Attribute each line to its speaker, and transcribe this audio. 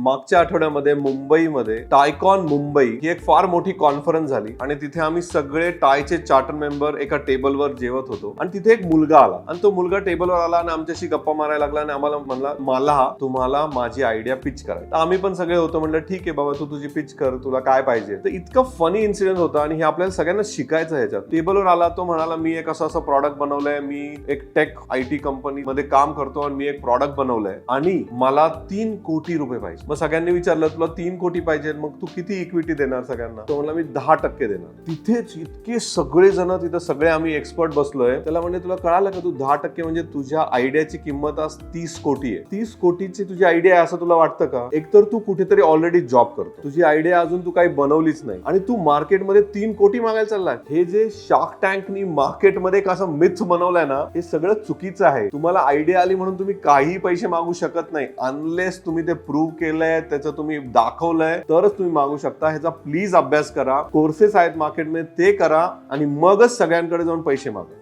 Speaker 1: मागच्या आठवड्यामध्ये मुंबईमध्ये टायकॉन मुंबई ही एक फार मोठी कॉन्फरन्स झाली आणि तिथे आम्ही सगळे टायचे चार्टर मेंबर एका टेबलवर जेवत होतो आणि तिथे एक मुलगा आला आणि तो मुलगा टेबलवर आला आणि आमच्याशी गप्पा मारायला लागला आणि आम्हाला म्हणला मला तुम्हाला माझी आयडिया पिच करायची. आम्ही पण सगळे होतो, म्हणलं ठीक आहे बाबा, तू तुझी पिच कर, तुला काय पाहिजे. तर इतकं फनी इन्सिडेंट होता आणि हे आपल्याला सगळ्यांना शिकायचं आहे. ह्याच्यात टेबलवर आला, तो म्हणाला मी एक असं प्रॉडक्ट बनवलंय, मी एक टेक IT कंपनी मध्ये काम करतो आणि मी एक प्रॉडक्ट बनवलंय आणि मला 3 कोटी रुपये पाहिजे. मग सगळ्यांनी विचारलं तुला 3 कोटी पाहिजे, मग तू किती इक्विटी देणार सगळ्यांना? तो म्हणला मी 10% देणार. तिथेच इतके सगळे जण, तिथं सगळे आम्ही एक्सपर्ट बसलोय. त्याला म्हणजे तुला कळालं का, तू 10% म्हणजे तुझ्या आयडियाची किंमत आज 30 कोटी आहे. 30 कोटीची तुझी आयडिया आहे असं तुला वाटतं का? एकतर तू कुठेतरी ऑलरेडी जॉब करतो, तुझी आयडिया अजून तू काही बनवलीच नाही आणि तू मार्केटमध्ये 3 कोटी मागायला चाललाय. हे जे शार्क टँकनी मार्केटमध्ये कसं मिथ बनवलंय ना, हे सगळं चुकीचं आहे. तुम्हाला आयडिया आली म्हणून तुम्ही काही पैसे मागू शकत नाही. अनलेस तुम्ही ते प्रूव्ह केलंय, त्याचं तुम्ही दाखवलंय, तरच तुम्ही मागू शकता. ह्याचा प्लीज अभ्यास करा. कोर्सेस आहेत मार्केटमध्ये, ते करा आणि मगच सगळ्यांकडे जाऊन पैसे मागा.